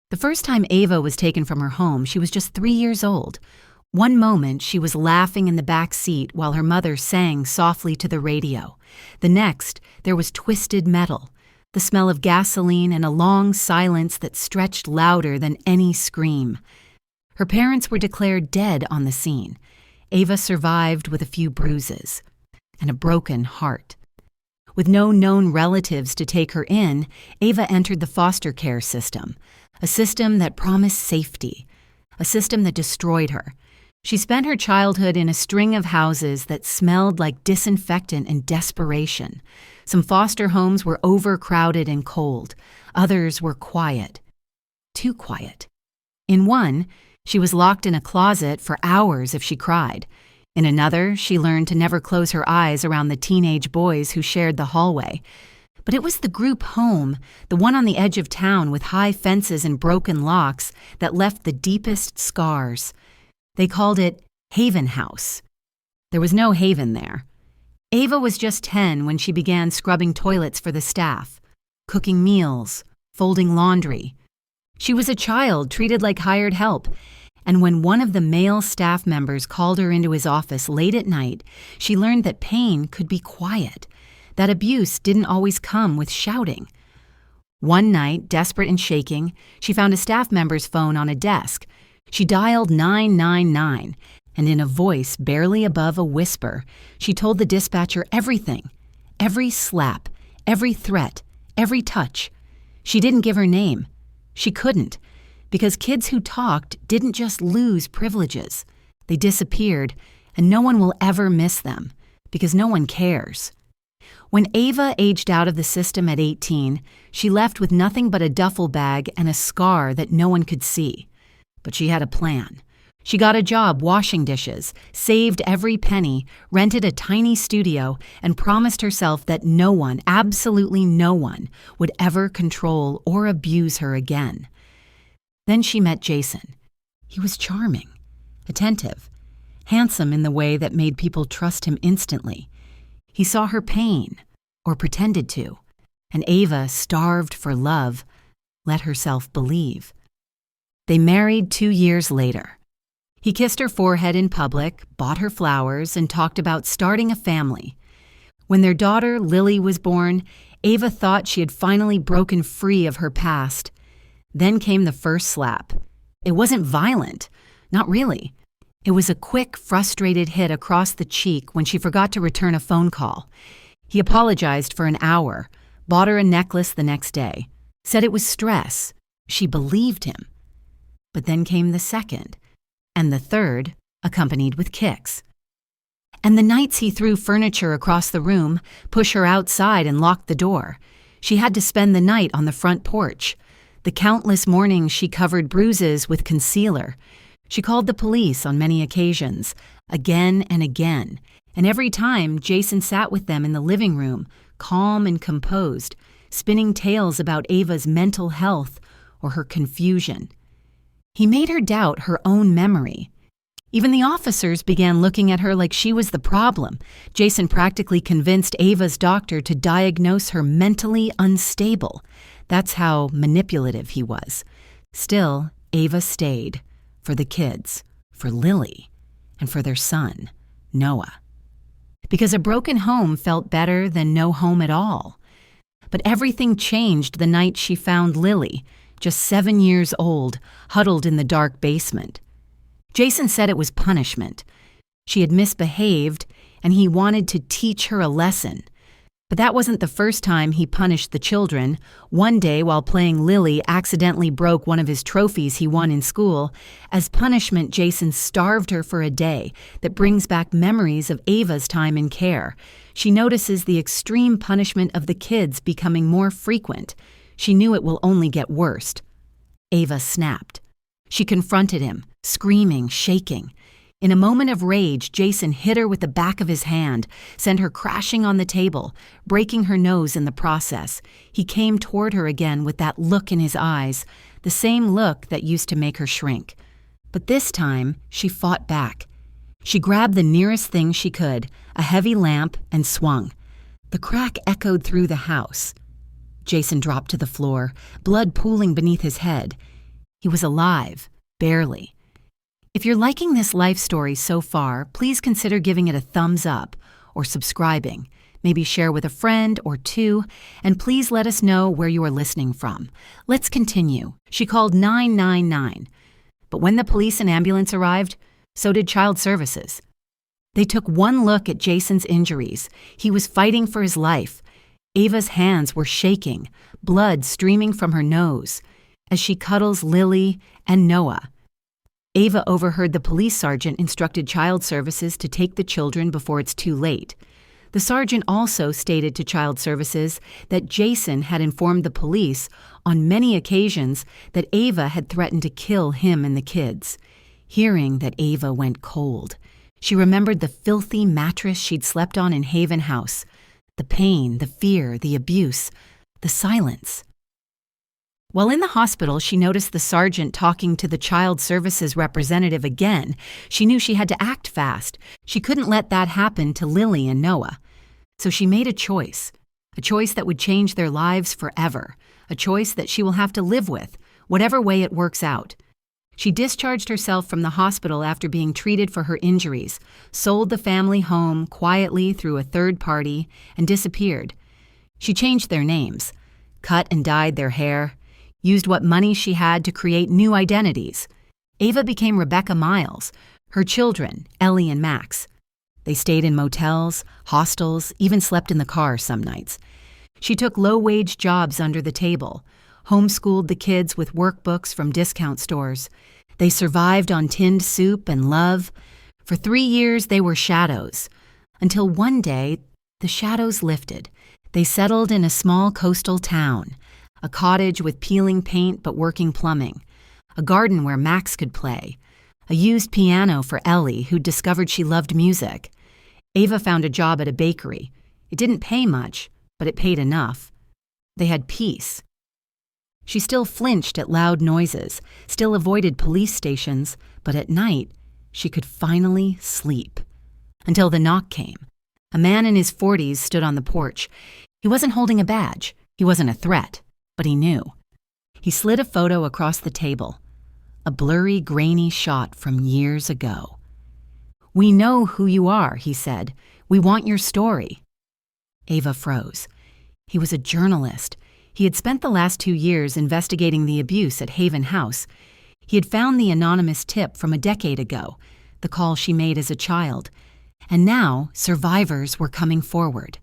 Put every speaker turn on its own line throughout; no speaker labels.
The first time Ava was taken from her home, she was just 3 years old. One moment, she was laughing in the back seat while her mother sang softly to the radio. The next, there was twisted metal, the smell of gasoline, and a long silence that stretched louder than any scream. Her parents were declared dead on the scene. Ava survived with a few bruises and a broken heart. With no known relatives to take her in, Ava entered the foster care system, a system that promised safety, a system that destroyed her. She spent her childhood in a string of houses that smelled like disinfectant and desperation. Some foster homes were overcrowded and cold. Others were quiet. Too quiet. In one, she was locked in a closet for hours if she cried. In another, she learned to never close her eyes around the teenage boys who shared the hallway. But it was the group home, the one on the edge of town with high fences and broken locks, that left the deepest scars. They called it Haven House. There was no haven there. Ava was just 10 when she began scrubbing toilets for the staff, cooking meals, folding laundry. She was a child treated like hired help, and when one of the male staff members called her into his office late at night, she learned that pain could be quiet, that abuse didn't always come with shouting. One night, desperate and shaking, she found a staff member's phone on a desk. She dialed 999, and in a voice barely above a whisper, she told the dispatcher everything, every slap, every threat, every touch. She didn't give her name. She couldn't, because kids who talked didn't just lose privileges. They disappeared, and no one will ever miss them, because no one cares. When Ava aged out of the system at 18, she left with nothing but a duffel bag and a scar that no one could see. But she had a plan. She got a job washing dishes, saved every penny, rented a tiny studio, and promised herself that no one, absolutely no one, would ever control or abuse her again. Then she met Jason. He was charming, attentive, handsome in the way that made people trust him instantly. He saw her pain, or pretended to, and Ava, starved for love, let herself believe. They married 2 years later. He kissed her forehead in public, bought her flowers, and talked about starting a family. When their daughter, Lily, was born, Ava thought she had finally broken free of her past. Then came the first slap. It wasn't violent. Not really. It was a quick, frustrated hit across the cheek when she forgot to return a phone call. He apologized for an hour, bought her a necklace the next day, said it was stress. She believed him. But then came the second, and the third, accompanied with kicks. And the nights he threw furniture across the room, pushed her outside and locked the door. She had to spend the night on the front porch. The countless mornings she covered bruises with concealer. She called the police on many occasions, again and again, and every time Jason sat with them in the living room, calm and composed, spinning tales about Ava's mental health or her confusion. He made her doubt her own memory. Even the officers began looking at her like she was the problem. Jason practically convinced Ava's doctor to diagnose her mentally unstable. That's how manipulative he was. Still, Ava stayed. For the kids, for Lily, and for their son, Noah. Because a broken home felt better than no home at all. But everything changed the night she found Lily, just 7 years old, huddled in the dark basement. Jason said it was punishment. She had misbehaved, and he wanted to teach her a lesson. But that wasn't the first time he punished the children. One day, while playing Lily, accidentally broke one of his trophies he won in school. As punishment, Jason starved her for a day that brings back memories of Ava's time in care. She notices the extreme punishment of the kids becoming more frequent. She knew it will only get worse. Ava snapped. She confronted him, screaming, shaking. In a moment of rage, Jason hit her with the back of his hand, sent her crashing on the table, breaking her nose in the process. He came toward her again with that look in his eyes, the same look that used to make her shrink. But this time, she fought back. She grabbed the nearest thing she could, a heavy lamp, and swung. The crack echoed through the house. Jason dropped to the floor, blood pooling beneath his head. He was alive, barely. If you're liking this life story so far, please consider giving it a thumbs up or subscribing. Maybe share with a friend or two, and please let us know where you are listening from. Let's continue. She called 999. But when the police and ambulance arrived, so did Child Services. They took one look at Jason's injuries. He was fighting for his life. Ava's hands were shaking, blood streaming from her nose, as she cuddles Lily and Noah. Ava overheard the police sergeant instructed Child Services to take the children before it's too late. The sergeant also stated to Child Services that Jason had informed the police on many occasions that Ava had threatened to kill him and the kids. Hearing that, Ava went cold. She remembered the filthy mattress she'd slept on in Haven House, the pain, the fear, the abuse, the silence. While in the hospital, she noticed the sergeant talking to the Child Services representative again. She knew she had to act fast. She couldn't let that happen to Lily and Noah. So she made a choice that would change their lives forever, a choice that she will have to live with, whatever way it works out. She discharged herself from the hospital after being treated for her injuries, sold the family home quietly through a third party, and disappeared. She changed their names, cut and dyed their hair, used what money she had to create new identities. Ava became Rebecca Miles, her children, Ellie and Max. They stayed in motels, hostels, even slept in the car some nights. She took low-wage jobs under the table, homeschooled the kids with workbooks from discount stores. They survived on tinned soup and love. For 3 years, they were shadows. Until one day, the shadows lifted. They settled in a small coastal town. A cottage with peeling paint but working plumbing, a garden where Max could play, a used piano for Ellie, who'd discovered she loved music. Ava found a job at a bakery. It didn't pay much, but it paid enough. They had peace. She still flinched at loud noises, still avoided police stations, but at night, she could finally sleep. Until the knock came. A man in his 40s stood on the porch. He wasn't holding a badge. He wasn't a threat. But he knew. He slid a photo across the table, a blurry, grainy shot from years ago. "We know who you are," he said. "We want your story." Ava froze. He was a journalist. He had spent the last 2 years investigating the abuse at Haven House. He had found the anonymous tip from a decade ago, the call she made as a child. And now survivors were coming forward.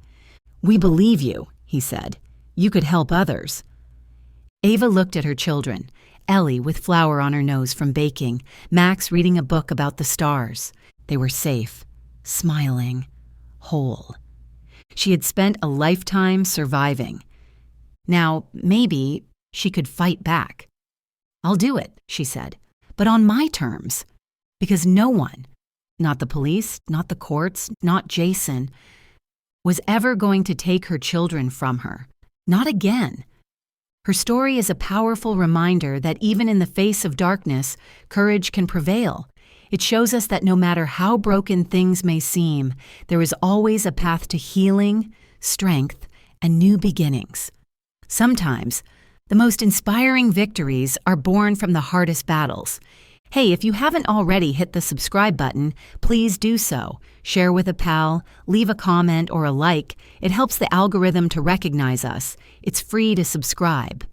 "We believe you," he said. "You could help others." Ava looked at her children, Ellie with flour on her nose from baking, Max reading a book about the stars. They were safe, smiling, whole. She had spent a lifetime surviving. Now, maybe she could fight back. "I'll do it," she said, "but on my terms. Because no one, not the police, not the courts, not Jason, was ever going to take her children from her. Not again." Her story is a powerful reminder that even in the face of darkness, courage can prevail. It shows us that no matter how broken things may seem, there is always a path to healing, strength, and new beginnings. Sometimes, the most inspiring victories are born from the hardest battles. Hey, if you haven't already hit the subscribe button, please do so. Share with a pal, leave a comment or a like. It helps the algorithm to recognize us. It's free to subscribe.